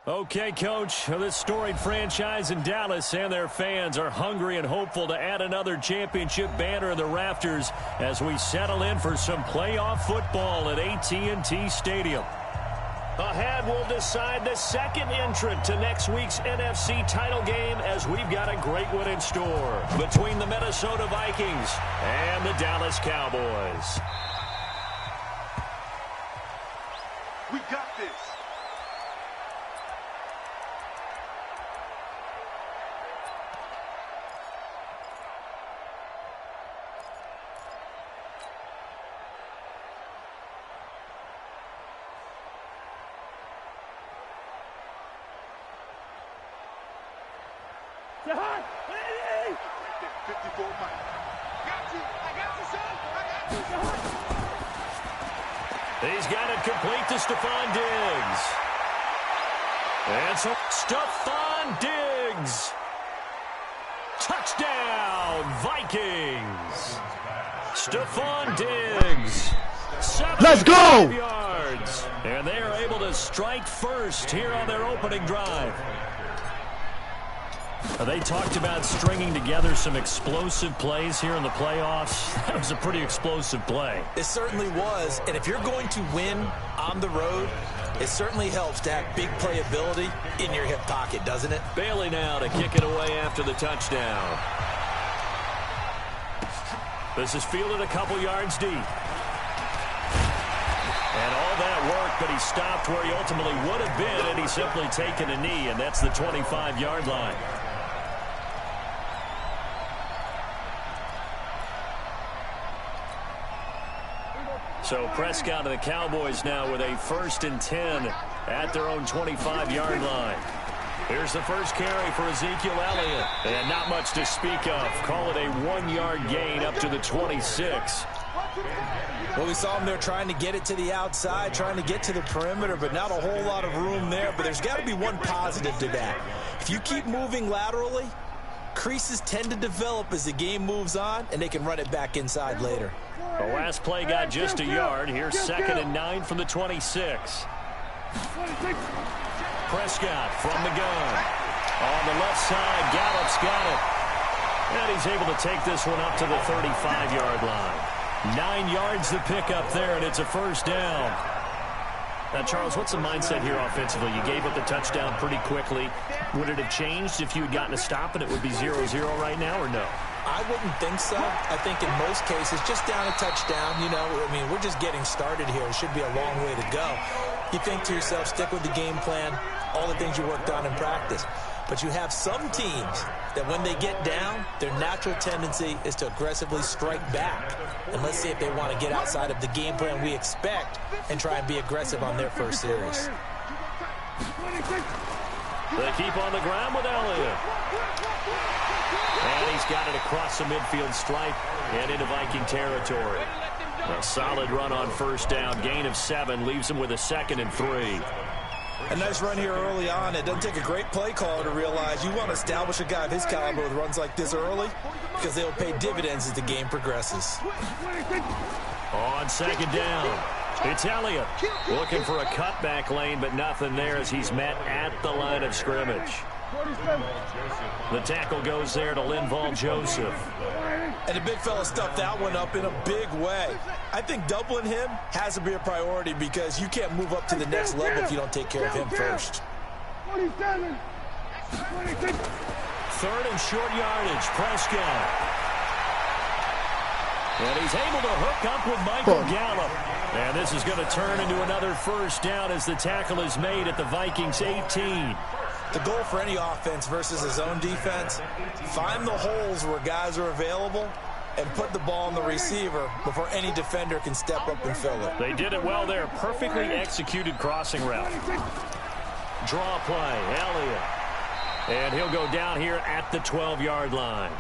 Okay, Coach, this storied franchise in Dallas and their fans are hungry and hopeful to add another championship banner in the rafters as we settle in for some playoff football at AT&T Stadium. Ahead, we'll decide the second entrant to next week's NFC title game as we've got a great one in store between the Minnesota Vikings and the Dallas Cowboys. We got this. He's got it complete to Stephon Diggs. And so Stephon Diggs. Touchdown, Vikings. Stephon Diggs. Let's go! Yards. And they are able to strike first here on their opening drive. They talked about stringing together some explosive plays here in the playoffs. That was a pretty explosive play. It certainly was, and if you're going to win on the road, it certainly helps to have big playability in your hip pocket, doesn't it? Bailey now to kick it away after the touchdown. This is fielded a couple yards deep. And all that work, but he stopped where he ultimately would have been, and he's simply taken a knee, and that's the 25-yard line. So Prescott and the Cowboys now with a 1st and 10 at their own 25-yard line. Here's the first carry for Ezekiel Elliott. And not much to speak of. Call it a 1-yard gain up to the 26. Well, we saw him there trying to get it to the outside, trying to get to the perimeter, but not a whole lot of room there. But there's got to be one positive to that. If you keep moving laterally, creases tend to develop as the game moves on, and they can run it back inside later. The last play got just a yard. Here's 2nd and 9 from the 26. Prescott from the gun. On the left side, Gallup's got it. And he's able to take this one up to the 35-yard line. 9 yards to pick up there, and it's a first down. Now, Charles, what's the mindset here offensively? You gave up the touchdown pretty quickly. Would it have changed if you had gotten a stop and it would be 0-0 right now, or no? I wouldn't think so. I think in most cases, just down a touchdown, you know, I mean, we're just getting started here. It should be a long way to go. You think to yourself, stick with the game plan, all the things you worked on in practice. But you have some teams that when they get down, their natural tendency is to aggressively strike back. And let's see if they want to get outside of the game plan we expect and try and be aggressive on their first series. They keep on the ground with Elliott. And he's got it across the midfield stripe and into Viking territory. A solid run on first down. Gain of 7 leaves him with a 2nd and 3. A nice run here early on. It doesn't take a great play caller to realize you want to establish a guy of his caliber with runs like this early because they'll pay dividends as the game progresses. On 2nd down, it's Elliott looking for a cutback lane, but nothing there as he's met at the line of scrimmage. The tackle goes there to Linval Joseph. And the big fella stuffed that one up in a big way. I think doubling him has to be a priority because you can't move up to the next level if you don't take care of him first. 3rd and short yardage, Prescott. And he's able to hook up with Michael Gallup. And this is going to turn into another first down as the tackle is made at the Vikings 18. The goal for any offense versus a zone defense, find the holes where guys are available and put the ball on the receiver before any defender can step up and fill it. They did it well there. Perfectly executed crossing route. Draw play, Elliott. And he'll go down here at the 12-yard line.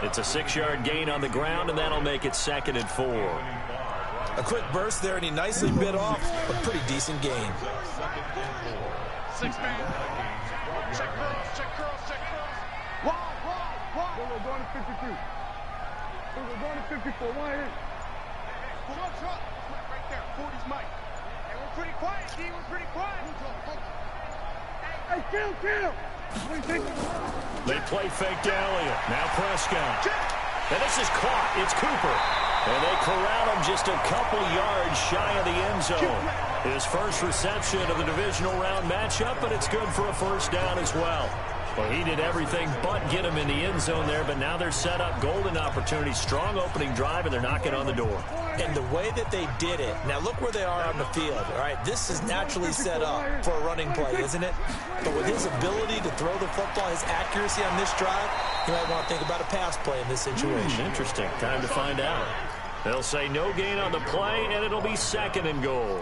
It's a 6-yard gain on the ground, and that'll make it 2nd and 4. A quick burst there, and he nicely bit off a pretty decent gain. 6-man. Check cross, check cross, check cross. Wide. We're going to 52. We're going to 54. One here. Truck. Right there. 40's Mike. And we're pretty quiet, D. We're pretty quiet. Hey, Hey, kill. They play fake to Elliott. Now Prescott. And this is caught. It's Cooper. And they corral him just a couple yards shy of the end zone. His first reception of the divisional round matchup, but it's good for a first down as well. Well, he did everything but get him in the end zone there, but now they're set up. Golden opportunity, strong opening drive, and they're knocking on the door. And the way that they did it, now look where they are on the field, all right? This is naturally set up for a running play, isn't it? But with his ability to throw the football, his accuracy on this drive, you might want to think about a pass play in this situation. Interesting. Time to find out. They'll say no gain on the play, and it'll be second and goal.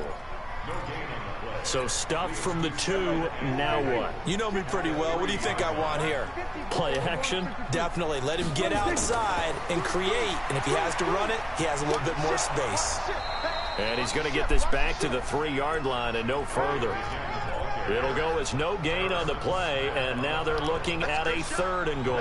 So stuffed from the 2, now what? You know me pretty well. What do you think I want here? Play action? Definitely. Let him get outside and create. And if he has to run it, he has a little bit more space. And he's going to get this back to the 3-yard line and no further. It'll go as no gain on the play, and now they're looking at a 3rd and goal.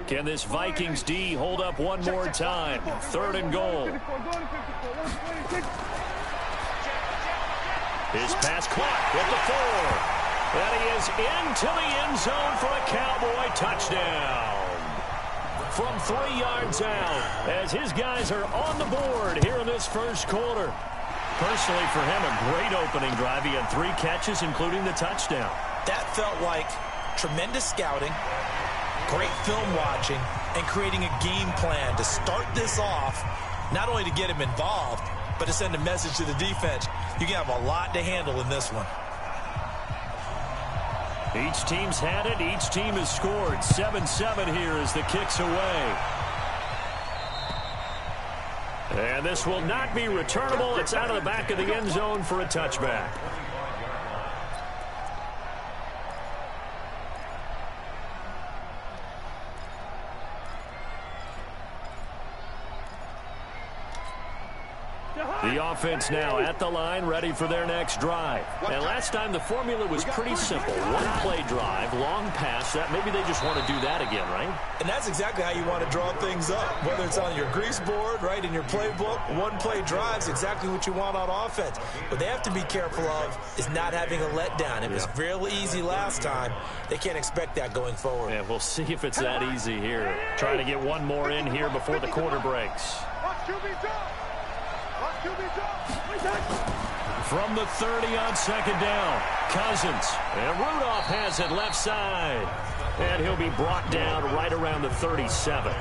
Can this Vikings D hold up one more time? 3rd and goal. His pass caught with the 4. And he is into the end zone for a Cowboy touchdown. From 3 yards out, as his guys are on the board here in this first quarter. Personally, for him, a great opening drive. He had 3 catches, including the touchdown. That felt like tremendous scouting, great film watching, and creating a game plan to start this off, not only to get him involved, but to send a message to the defense. You can have a lot to handle in this one. Each team's had it. Each team has scored. 7-7 here as the kick's away. And this will not be returnable. It's out of the back of the end zone for a touchback. The offense now at the line, ready for their next drive. And last time the formula was pretty simple. One-play drive, long pass. That maybe they just want to do that again, right? And that's exactly how you want to draw things up. Whether it's on your grease board, right, in your playbook, one-play drive is exactly what you want on offense. What they have to be careful of is not having a letdown. It was real easy last time. They can't expect that going forward. Yeah, we'll see if it's that easy here. Trying to get one more in here before the quarter breaks. From the 30 on 2nd down, Cousins. And Rudolph has it left side. And he'll be brought down right around the 37.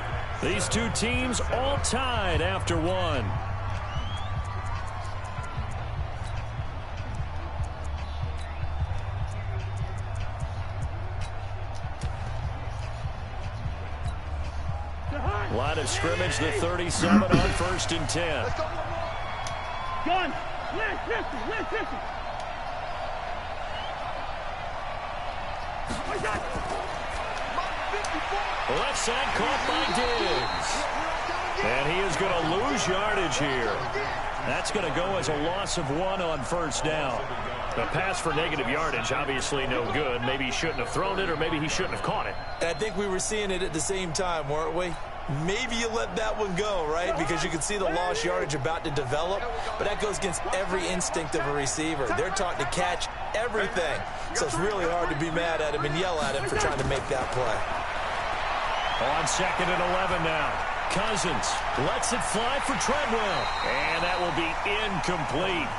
These two teams all tied after 1. Line of scrimmage, the 37 on 1st and 10. Gun! Listen! Left side caught by Diggs. And he is going to lose yardage here. That's going to go as a loss of 1 on 1st down. The pass for negative yardage, obviously no good. Maybe he shouldn't have thrown it, or maybe he shouldn't have caught it. And I think we were seeing it at the same time, weren't we? Maybe you let that one go, right? Because you can see the lost yardage about to develop. But that goes against every instinct of a receiver. They're taught to catch everything. So it's really hard to be mad at him and yell at him for trying to make that play. On 2nd and 11 now. Cousins lets it fly for Treadwell. And that will be incomplete.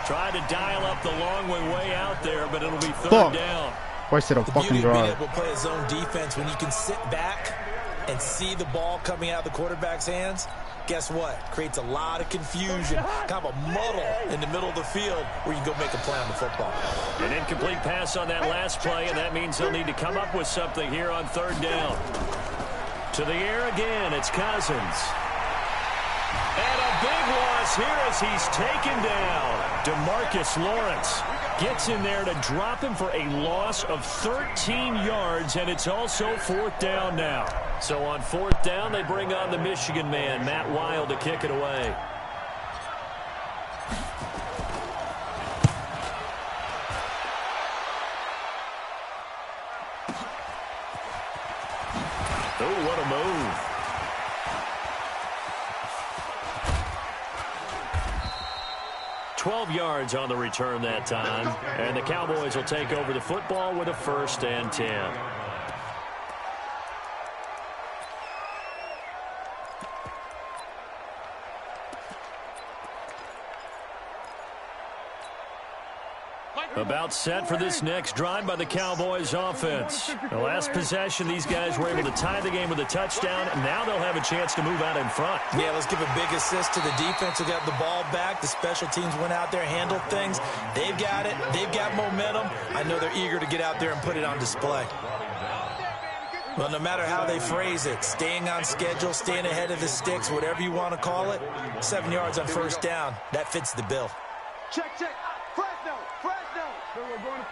Tried to dial up the long way out there, but it'll be 3rd down. Wasted a fucking Being drive. able to play a zone defense when you can sit back and see the ball coming out of the quarterback's hands, guess what? Creates a lot of confusion, kind of a muddle in the middle of the field where you can go make a play on the football. An incomplete pass on that last play, and that means they'll need to come up with something here on 3rd down. To the air again, it's Cousins. And a big loss here as he's taken down. DeMarcus Lawrence gets in there to drop him for a loss of 13 yards, and it's also 4th down now. So on 4th down, they bring on the Michigan man, Matt Wild, to kick it away. Oh, what a move. $12 yards on the return that time. And the Cowboys will take over the football with a 1st and 10. About set for this next drive by the Cowboys offense. The last possession, these guys were able to tie the game with a touchdown, and now they'll have a chance to move out in front. Yeah, let's give a big assist to the defense who got the ball back. The special teams went out there, handled things. They've got it. They've got momentum. I know they're eager to get out there and put it on display. Well, no matter how they phrase it, staying on schedule, staying ahead of the sticks, whatever you want to call it, 7 yards on 1st down, that fits the bill. Check. Fresno. We're going to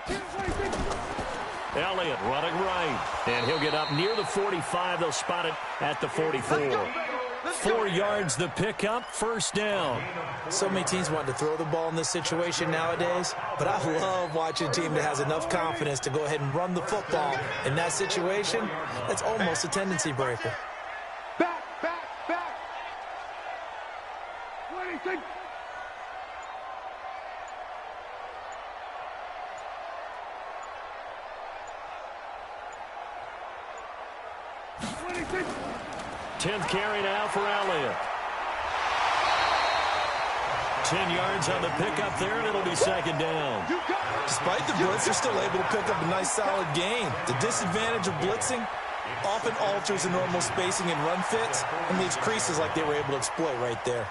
52. Elliott running right. And he'll get up near the 45. They'll spot it at the 44. 4 yards the pickup, 1st down. So many teams want to throw the ball in this situation nowadays, but I love watching a team that has enough confidence to go ahead and run the football. In that situation, that's almost a tendency breaker. Back. 26. Tenth carry now for Elliott. 10 yards on the pickup there, and it'll be 2nd down. Despite the blitz, they're still able to pick up a nice, solid gain. The disadvantage of blitzing often alters the normal spacing and run fits and leaves creases like they were able to exploit right there.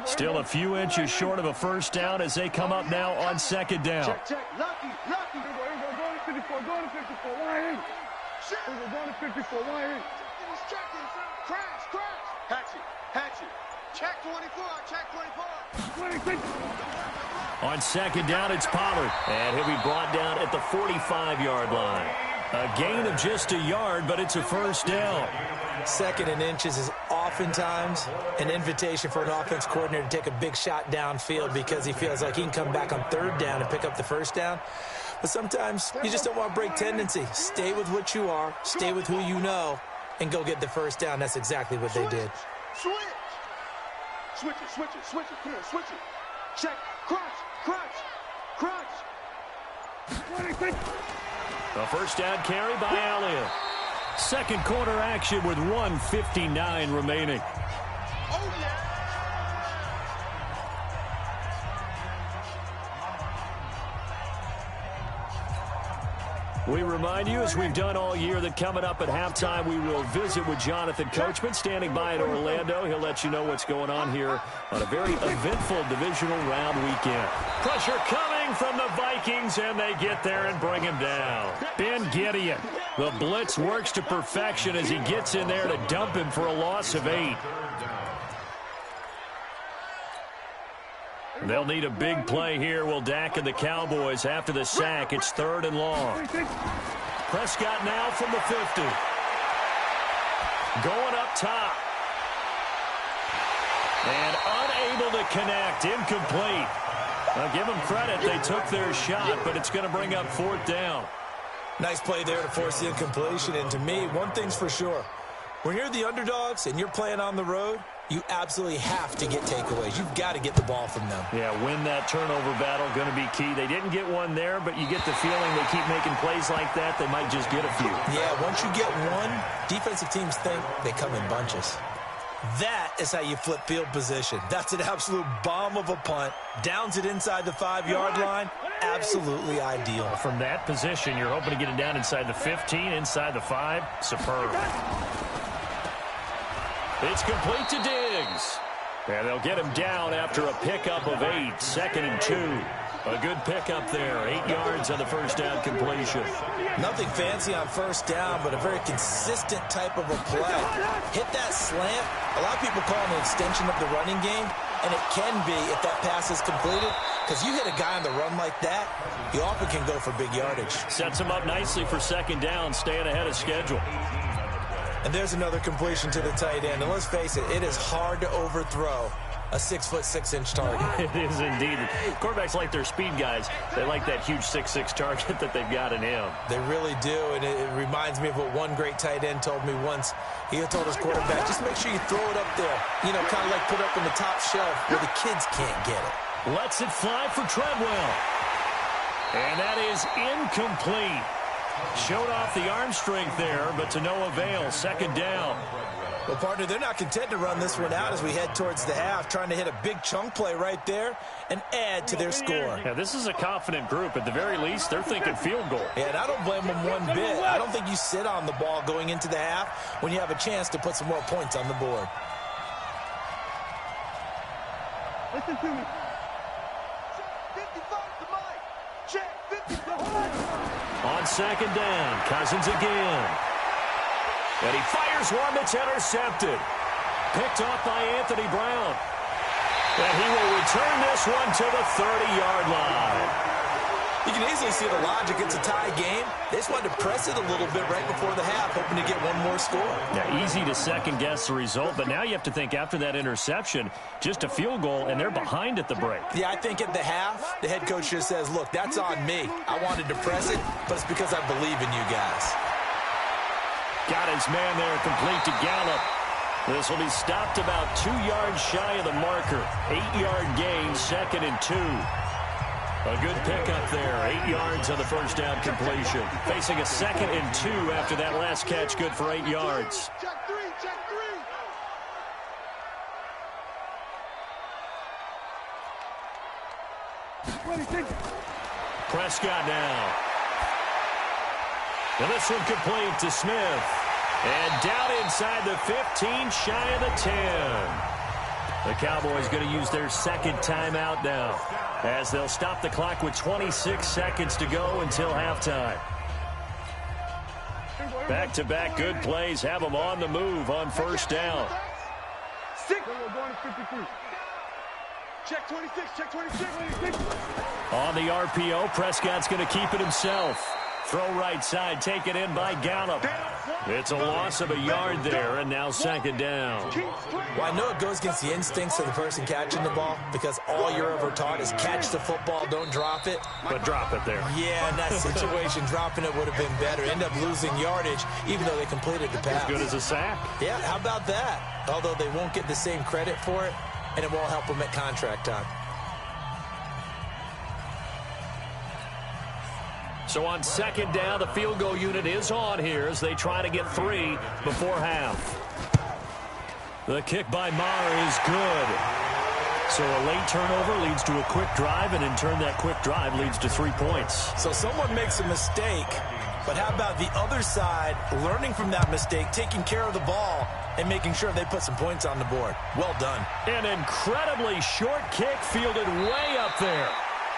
Still a few inches short of a 1st down as they come up now on 2nd down. Check. Lucky. Go to 54. Why ain't? We're going to 54. Why ain't? Crash. Hatchet. Check 24. 26. On 2nd down, it's Pollard. And he'll be brought down at the 45-yard line. A gain of just a yard, but it's a 1st down. 2nd and inches is oftentimes an invitation for an offense coordinator to take a big shot downfield because he feels like he can come back on 3rd down and pick up the 1st down. But sometimes you just don't want to break tendency. Stay with what you are, stay with who you know, and go get the 1st down. That's exactly what they did. Switch it. Come on, switch it. Check. Crunch. 26. A 1st down carry by Elliott. 2nd quarter action with 1:59 remaining. Oh, yeah. We remind you, as we've done all year, that coming up at halftime, we will visit with Jonathan Coachman, standing by in Orlando. He'll let you know what's going on here on a very eventful divisional round weekend. Pressure coming from the Vikings, and they get there and bring him down. Ben Gideon. The blitz works to perfection as he gets in there to dump him for a loss of 8. They'll need a big play here. Will Dak and the Cowboys after the sack. It's 3rd and long. Prescott now from the 50. Going up top. And unable to connect. Incomplete. I'll give them credit. They took their shot, but it's going to bring up 4th down. Nice play there to force the incompletion. And to me, one thing's for sure. When you're the underdogs and you're playing on the road, you absolutely have to get takeaways. You've got to get the ball from them. Yeah, win that turnover battle, going to be key. They didn't get one there, but you get the feeling they keep making plays like that, they might just get a few. Yeah, once you get one, defensive teams think they come in bunches. That is how you flip field position. That's an absolute bomb of a punt. Downs it inside the 5-yard line. Absolutely ideal. From that position, you're hoping to get it down inside the 15, inside the 5. Superb. It's complete to Diggs. And they'll get him down after a pickup of 8. 2nd and 2. A good pickup there. 8 yards on the 1st down completion. Nothing fancy on 1st down, but a very consistent type of a play. Hit that slant. A lot of people call it an extension of the running game, and it can be if that pass is completed, because you hit a guy on the run like that, you often can go for big yardage. Sets him up nicely for 2nd down, staying ahead of schedule. And there's another completion to the tight end. And let's face it, it is hard to overthrow a 6'6" target. It is indeed. Quarterbacks like their speed guys. They like that huge 6'6" target that they've got in him. They really do, and it reminds me of what one great tight end told me once. He told his quarterback, just make sure you throw it up there. You know, kind of like put it up on the top shelf where the kids can't get it. Lets it fly for Treadwell. And that is incomplete. Showed off the arm strength there, but to no avail. Second down. Well, partner, they're not content to run this one out as we head towards the half, trying to hit a big chunk play right there and add to their score. Yeah, this is a confident group. At the very least, they're thinking field goal. Yeah, and I don't blame them one bit. I don't think you sit on the ball going into the half when you have a chance to put some more points on the board. Listen to me. 55 to Mike. Check 50. On second down, Cousins again. And he fires one that's intercepted. Picked off by Anthony Brown. And he will return this one to the 30-yard line. You can easily see the logic. It's a tie game. They just wanted to press it a little bit right before the half, hoping to get one more score. Yeah, easy to second-guess the result, but now you have to think after that interception, just a field goal, and they're behind at the break. Yeah, I think at the half, the head coach just says, look, that's on me. I wanted to press it, but it's because I believe in you guys. Got his man there, complete to Gallup. This will be stopped about 2 yards shy of the marker. 8-yard gain, 2nd and 2. A good pickup there, 8 yards on the first down completion. Facing a 2nd and 2 after that last catch, good for 8 yards. Check three. Prescott now. And this one complete to Smith. And down inside the 15, shy of the 10. The Cowboys going to use their second timeout now, as they'll stop the clock with 26 seconds to go until halftime. Back-to-back good plays have them on the move on first down. Check 26, check 26. On the RPO, Prescott's going to keep it himself. Throw right side, taken in by Gallup. It's a loss of a yard there, and now second down. Well, I know it goes against the instincts of the person catching the ball, because all you're ever taught is catch the football, don't drop it. But drop it there. Yeah, in that situation, dropping it would have been better. End up losing yardage, even though they completed the pass. As good as a sack. Yeah, how about that? Although they won't get the same credit for it, and it won't help them at contract time. So on second down, the field goal unit is on here as they try to get 3 before half. The kick by Maher is good. So a late turnover leads to a quick drive, and in turn that quick drive leads to 3 points. So someone makes a mistake, but how about the other side learning from that mistake, taking care of the ball, and making sure they put some points on the board? Well done. An incredibly short kick fielded way up there.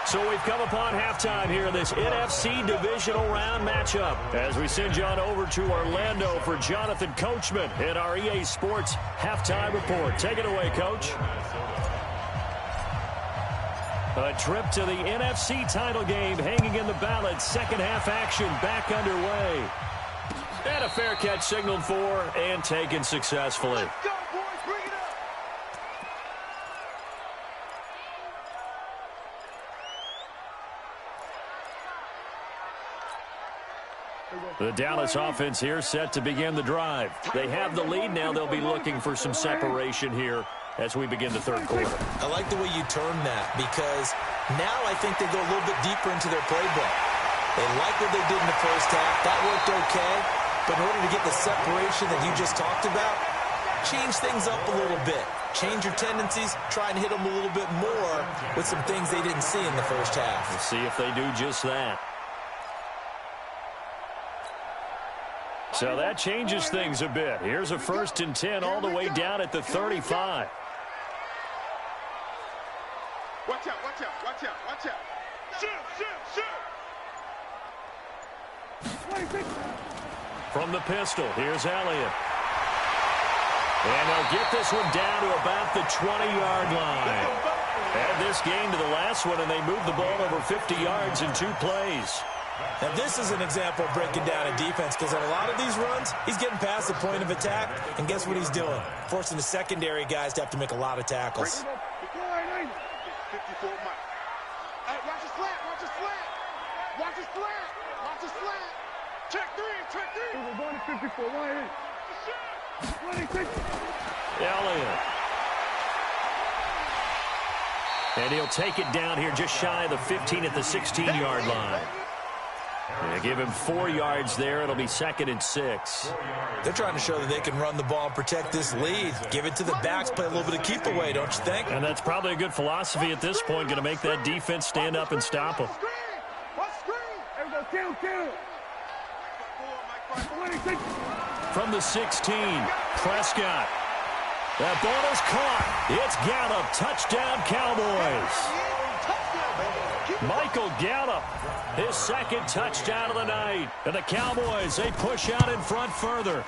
So we've come upon halftime here in this NFC divisional round matchup as we send you on over to Orlando for Jonathan Coachman in our EA Sports halftime report. Take it away, Coach. A trip to the NFC title game hanging in the balance. Second half action back underway. And a fair catch signaled for and taken successfully. The Dallas offense here set to begin the drive. They have the lead now. They'll be looking for some separation here as we begin the third quarter. I like the way you term that, because now I think they go a little bit deeper into their playbook. They like what they did in the first half. That worked okay. But in order to get the separation that you just talked about, change things up a little bit. Change your tendencies. Try and hit them a little bit more with some things they didn't see in the first half. We'll see if they do just that. So that changes things a bit. Here's a 1st and 10 all the way down at the 35. Watch out, watch out, watch out, watch out. Shoot. From the pistol, here's Elliott. And they'll get this one down to about the 20-yard line. Add this game to the last one, and they moved the ball over 50 yards in 2 plays. Now, this is an example of breaking down a defense, because on a lot of these runs, he's getting past the point of attack, and guess what he's doing? Forcing the secondary guys to have to make a lot of tackles. full mic. Hey, watch his slant, watch his slant. Watch his slant, watch his slant. Check three, check three. We're going to 54, 1-8. Elliott. And he'll take it down here just shy of the 15 at the 16-yard line. They give him 4 yards there. It'll be 2nd and 6. They're trying to show that they can run the ball and protect this lead. Give it to the backs, play a little bit of keep away, don't you think? And that's probably a good philosophy at this point, going to make that defense stand up and stop them. From the 16, Prescott. That ball is caught. It's Gallup. Touchdown, Cowboys. Michael Gallup, his 2nd touchdown of the night. And the Cowboys, they push out in front further.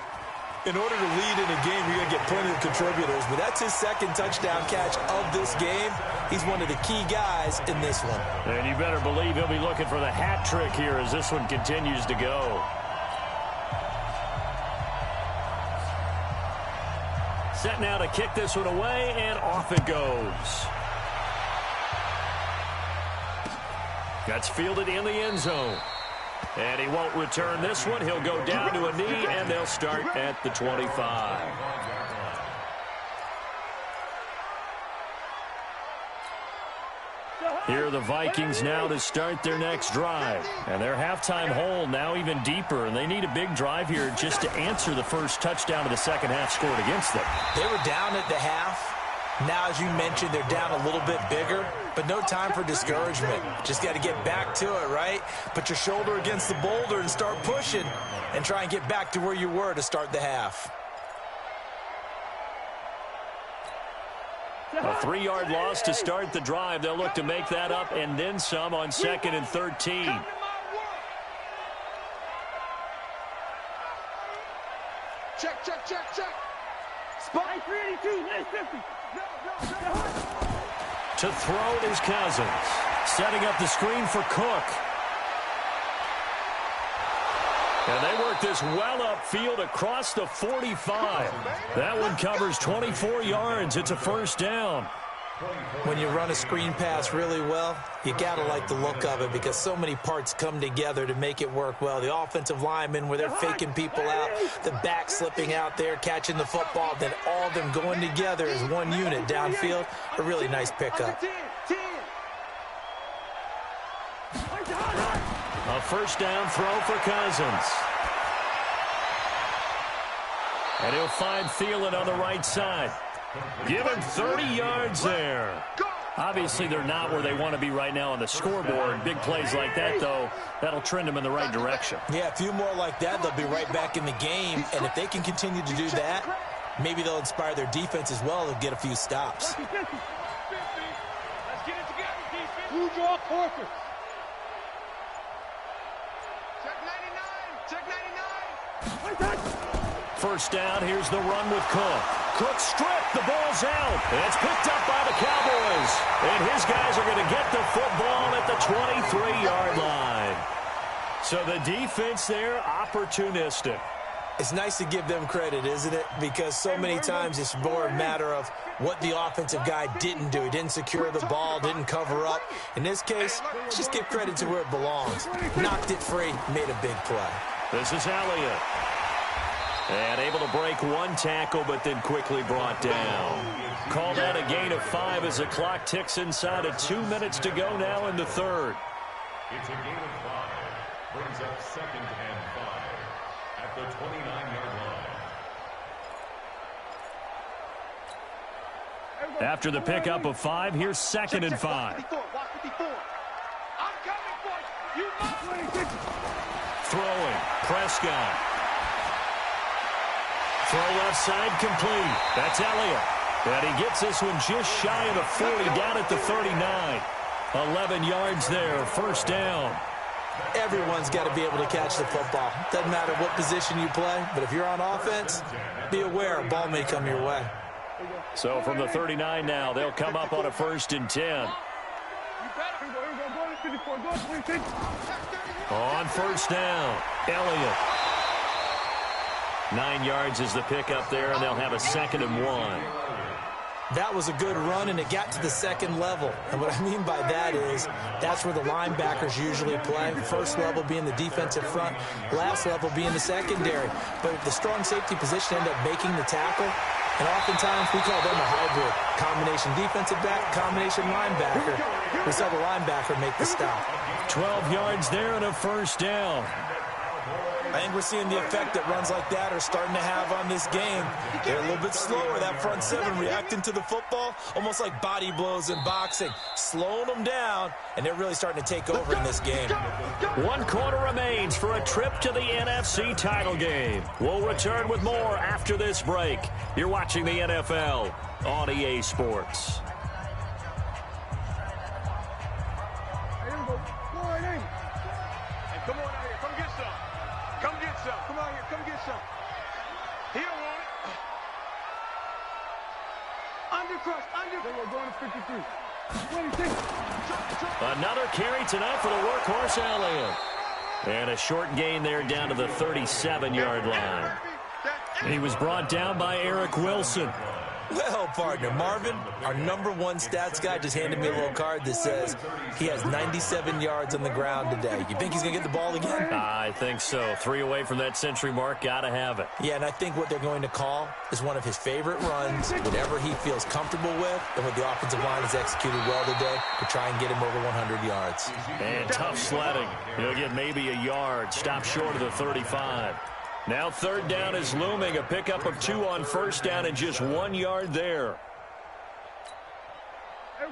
In order to lead in a game, you're going to get plenty of contributors, but that's his 2nd touchdown catch of this game. He's one of the key guys in this one. And you better believe he'll be looking for the hat trick here as this one continues to go. Set now to kick this one away, and off it goes. That's fielded in the end zone. And he won't return this one. He'll go down to a knee, and they'll start at the 25. Here are the Vikings now to start their next drive. And their halftime hole now even deeper, and they need a big drive here just to answer the first touchdown of the second half scored against them. They were down at the half. Now, as you mentioned, they're down a little bit bigger, but no time for discouragement. Just got to get back to it, right? Put your shoulder against the boulder and start pushing and try and get back to where you were to start the half. A 3-yard loss to start the drive. They'll look to make that up and then some on 2nd and 13. Check, check, check, check. Spot 382, nice 50. To throw it is Cousins. Setting up the screen for Cook. And they work this well upfield across the 45. That one covers 24 yards. It's a first down. When you run a screen pass really well, you got to like the look of it because so many parts come together to make it work well. The offensive linemen where they're faking people out, the back slipping out there, catching the football, then all of them going together as one unit downfield. A really nice pickup. A first down throw for Cousins. And he'll find Thielen on the right side. Give him 30 yards there. Obviously, they're not where they want to be right now on the scoreboard. Big plays like that, though, that'll trend them in the right direction. Yeah, a few more like that, they'll be right back in the game. And if they can continue to do that, maybe they'll inspire their defense as well and get a few stops. Let's get it together, defense. Who draw Corker? Check 99. Check 99. First down, here's the run with Cook. Cook stripped, the ball's out. It's picked up by the Cowboys. And his guys are going to get the football at the 23-yard line. So the defense there, opportunistic. It's nice to give them credit, isn't it? Because so many times it's more a matter of what the offensive guy didn't do. He didn't secure the ball, didn't cover up. In this case, let's just give credit to where it belongs. Knocked it free, made a big play. This is Elliott. And able to break one tackle, but then quickly brought down. Call that a gain of 5 as the clock ticks inside of 2 minutes to go now in the third. It's a gain of 5. Brings up 2nd and 5 at the 29-yard line. After the pickup of 5, here's 2nd and 5. Throwing, Prescott. Throw left side complete. That's Elliott. And he gets this one just shy of the 40 down at the 39. 11 yards there, first down. Everyone's got to be able to catch the football. Doesn't matter what position you play, but if you're on offense, be aware a ball may come your way. So from the 39 now, they'll come up on a 1st and 10. On first down, Elliott. 9 yards is the pickup there, and they'll have a 2nd and 1. That was a good run, and it got to the second level. And what I mean by that is that's where the linebackers usually play. First level being the defensive front, last level being the secondary. But if the strong safety position end up making the tackle, and oftentimes we call them a hybrid. Combination defensive back, combination linebacker. We saw the linebacker make the stop. 12 yards there and a first down. I think we're seeing the effect that runs like that are starting to have on this game. They're a little bit slower, that front seven, reacting to the football, almost like body blows in boxing, slowing them down, and they're really starting to take over in this game. 1 quarter remains for a trip to the NFC title game. We'll return with more after this break. You're watching the NFL on EA Sports. Come on out here. Come get some. Come get some. Come out here. Come get some. He don't want it. Undercrush. We're going to 52. 26. Another carry tonight for the workhorse Elliott. And a short gain there down to the 37-yard line. He was brought down by Eric Wilson. Well, partner, Marvin, our #1 stats guy, just handed me a little card that says he has 97 yards on the ground today. You think he's going to get the ball again? I think so. 3 away from that century mark. Got to have it. Yeah, and I think what they're going to call is one of his favorite runs, whatever he feels comfortable with, and what the offensive line has executed well today to try and get him over 100 yards. And tough sledding. He'll get maybe a yard. Stop short of the 35. Now third down is looming. A pickup of 2 on first down and just 1 yard there.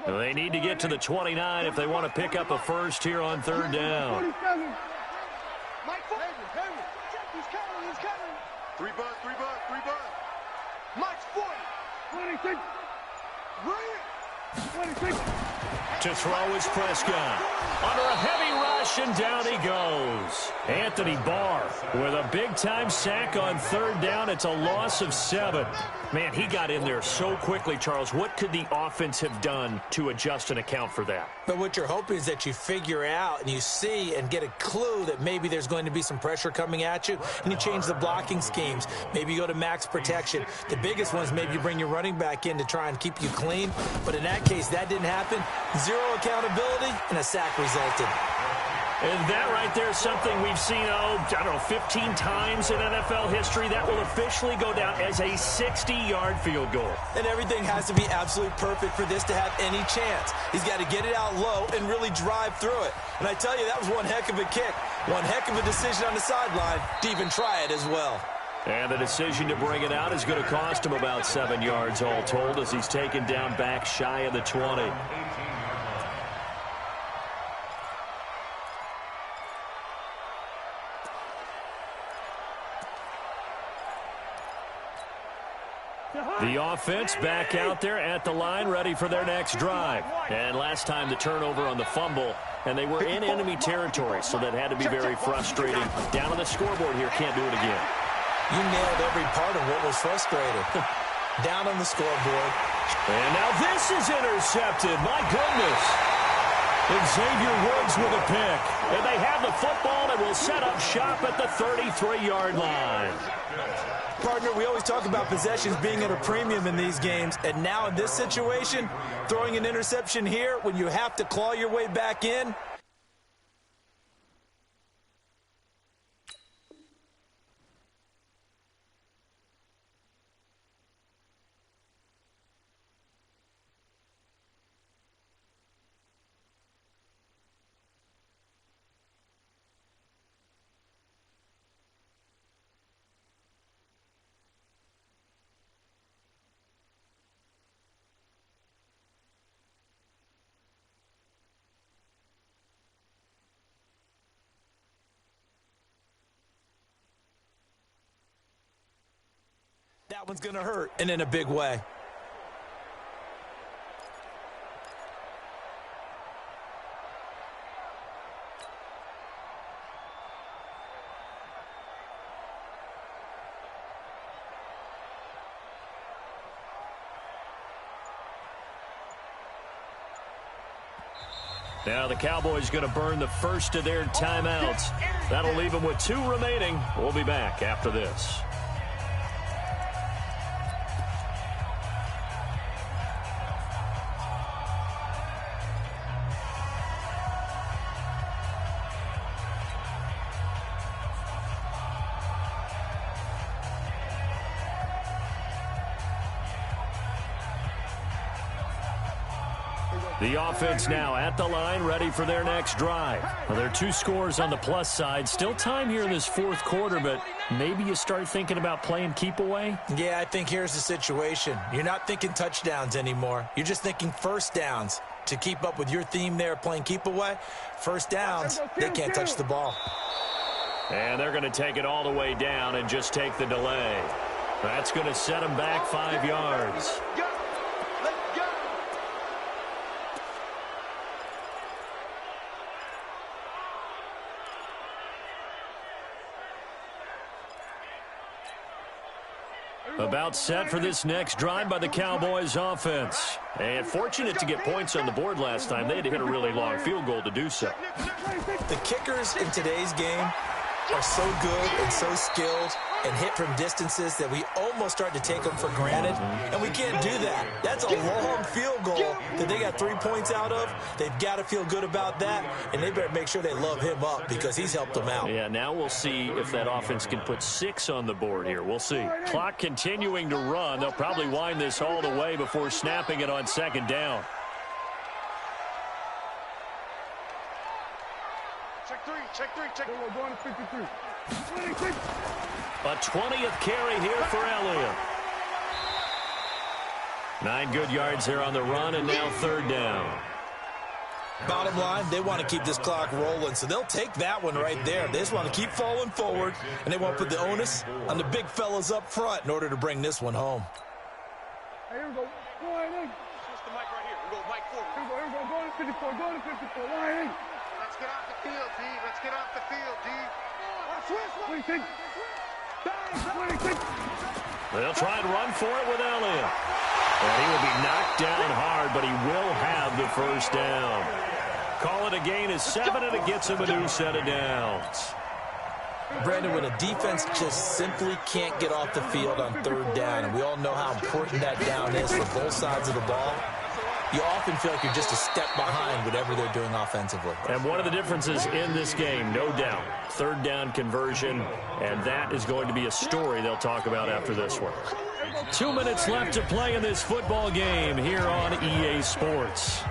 They need to get to the 29 if they want to pick up a first here on third down. Mike, he's coming. 3 bud. Mike's 40. 26. 26. To throw is Prescott. Under a heavy rush, and down he goes. Anthony Barr with a big-time sack on third down. It's a loss of 7. Man, he got in there so quickly, Charles. What could the offense have done to adjust and account for that? But what you're hoping is that you figure out and you see and get a clue that maybe there's going to be some pressure coming at you, and you change the blocking schemes. Maybe you go to max protection. The biggest one is maybe you bring your running back in to try and keep you clean. But in that case, that didn't happen. 0 accountability, and a sack resulted. And that right there is something we've seen, 15 times in NFL history. That will officially go down as a 60-yard field goal. And everything has to be absolutely perfect for this to have any chance. He's got to get it out low and really drive through it. And I tell you, that was one heck of a kick. One heck of a decision on the sideline to even try it as well. And the decision to bring it out is going to cost him about 7 yards all told as he's taken down back shy of the 20. The offense back out there at the line, ready for their next drive. And last time the turnover on the fumble, and they were in enemy territory, so that had to be very frustrating. Down on the scoreboard here, can't do it again. You nailed every part of what was frustrating. Down on the scoreboard. And now this is intercepted. My goodness. Xavier Woods with a pick. And they have the football and will set up shop at the 33-yard line. Partner, we always talk about possessions being at a premium in these games, and now in this situation, throwing an interception here when you have to claw your way back in. That one's going to hurt, and in a big way. Now the Cowboys going to burn the first of their timeouts. That'll leave them with 2 remaining. We'll be back after this. The offense now at the line, ready for their next drive. Well, there are 2 scores on the plus side. Still time here in this fourth quarter, but maybe you start thinking about playing keep away? Yeah, I think here's the situation. You're not thinking touchdowns anymore. You're just thinking first downs. To keep up with your theme there, playing keep away, first downs, they can't touch the ball. And they're going to take it all the way down and just take the delay. That's going to set them back 5 yards. About set for this next drive by the Cowboys offense. And fortunate to get points on the board last time. They had to hit a really long field goal to do so. The kickers in today's game are so good and so skilled and hit from distances that we almost start to take them for granted, and we can't do that. That's a long field goal that they got 3 points out of. They've got to feel good about that, and they better make sure they love him up because he's helped them out. Yeah, now we'll see if that offense can put 6 on the board here. We'll see. Clock continuing to run. They'll probably wind this all the way before snapping it on second down. Check 3. We're going to 53. A 20th carry here for Elliott. 9 good yards there on the run, and now third down. Bottom line, they want to keep this clock rolling, so they'll take that one right there. They just want to keep falling forward, and they want to put the onus on the big fellas up front in order to bring this one home. Hey, here we go. Go ahead in. Switch the mic right here. We go mic forward. Here we go. Go to 54. Go to 54. Go ahead in. Let's get off the field, D. Let's get off the field, D. Switch. 26. 26. They'll try and run for it with Elliott. And he will be knocked down hard, but he will have the first down. Call it a gain of 7, and it gets him a new set of downs. Brandon, when a defense just simply can't get off the field on third down, and we all know how important that down is for both sides of the ball, you often feel like you're just a step behind whatever they're doing offensively. And one of the differences in this game, no doubt, third down conversion, and that is going to be a story they'll talk about after this one. 2 minutes left to play in this football game here on EA Sports.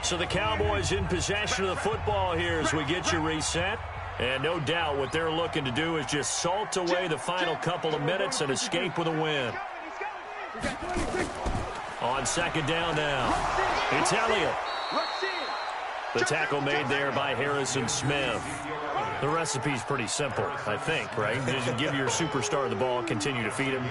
So the Cowboys in possession of the football here as we get you reset. And no doubt what they're looking to do is just salt away the final couple of minutes and escape with a win. On second down now, it's Elliott. The tackle made there by Harrison Smith. The recipe's pretty simple, I think, right? Just give your superstar the ball, continue to feed him.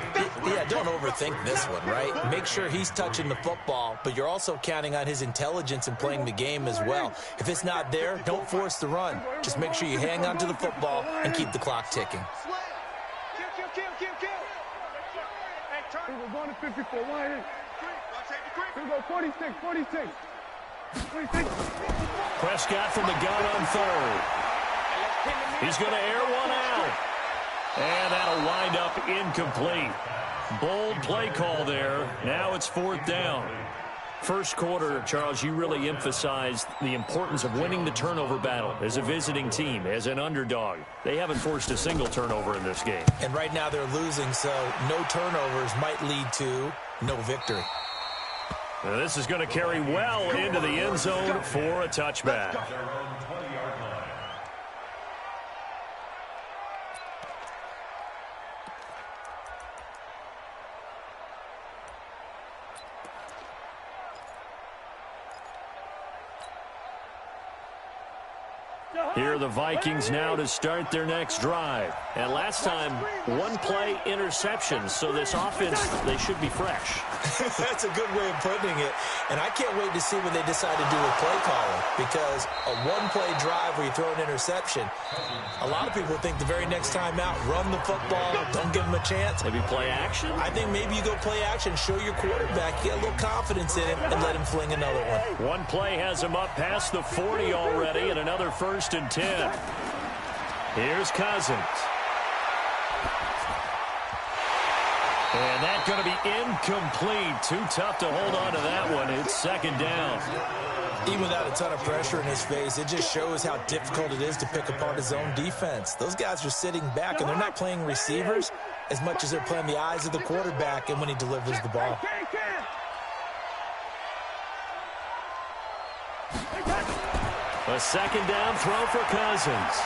Yeah, don't overthink this one, right? Make sure he's touching the football, but you're also counting on his intelligence in playing the game as well. If it's not there, don't force the run. Just make sure you hang on to the football and keep the clock ticking. We're going to 54. Why here? Here we go. 46. 26. Prescott from the gun on third. He's going to air one out. And that'll wind up incomplete. Bold play call there. Now it's fourth down. First quarter, Charles, you really emphasized the importance of winning the turnover battle as a visiting team, as an underdog. They haven't forced a single turnover in this game. And right now they're losing, so no turnovers might lead to no victory. Now this is going to carry well into the end zone for a touchback. Here are the Vikings now to start their next drive. And last time, one play interception. So this offense, they should be fresh. That's a good way of putting it. And I can't wait to see what they decide to do with play calling. Because a one-play drive where you throw an interception, a lot of people think the very next time out, run the football, don't give them a chance. Maybe play action? I think maybe you go play action, show your quarterback, get a little confidence in him, and let him fling another one. One play has him up past the 40 already, and another 1st and 10. Here's Cousins. And that's going to be incomplete. Too tough to hold on to that one. It's second down. Even without a ton of pressure in his face, it just shows how difficult it is to pick apart his own defense. Those guys are sitting back, and they're not playing receivers as much as they're playing the eyes of the quarterback and when he delivers the ball. A second down throw for Cousins.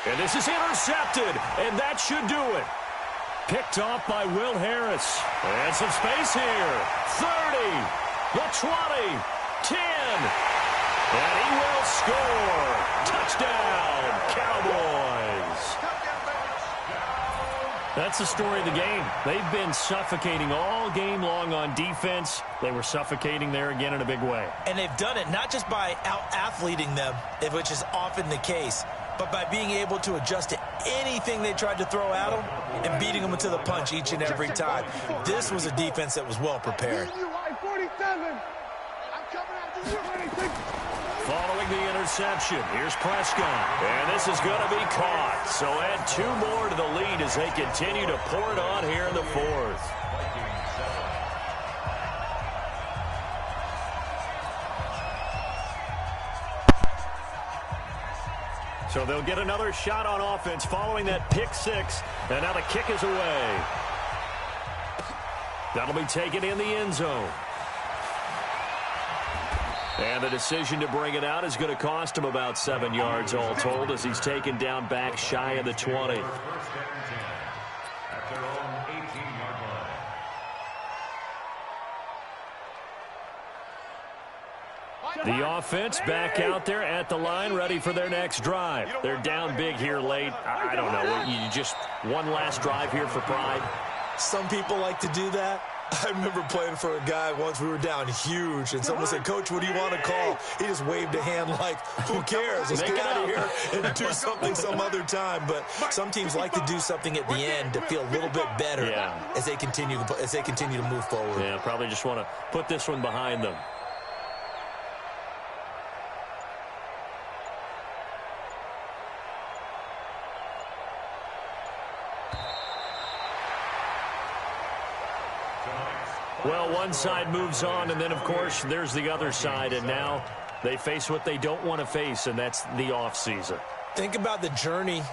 And this is intercepted, and that should do it. Picked off by Will Harris. And some space here. 30, the 20, 10. And he will score. Touchdown, Cowboys. That's the story of the game. They've been suffocating all game long on defense. They were suffocating there again in a big way. And they've done it not just by out-athleting them, which is often the case, but by being able to adjust to anything they tried to throw at them and beating them to the punch each and every time. This was a defense that was well prepared. Following the interception, here's Prescott. And this is going to be caught. So add 2 more to the lead as they continue to pour it on here in the fourth. So they'll get another shot on offense following that pick 6. And now the kick is away. That'll be taken in the end zone. And the decision to bring it out is going to cost him about 7 yards all told as he's taken down back shy of the 20. At their own 18-yard line. The offense back out there at the line, ready for their next drive. They're down big here late. I don't know. You just one last drive here for pride. Some people like to do that. I remember playing for a guy once. We were down huge, and someone said, "Coach, what do you want to call?" He just waved a hand like, who cares? Let's get out of here and do something some other time. But some teams like to do something at the end to feel a little bit better as they continue to move forward. Yeah, probably just want to put this one behind them. Well, one side moves on, and then, of course, there's the other side, and now they face what they don't want to face, and that's the offseason. Think about the journey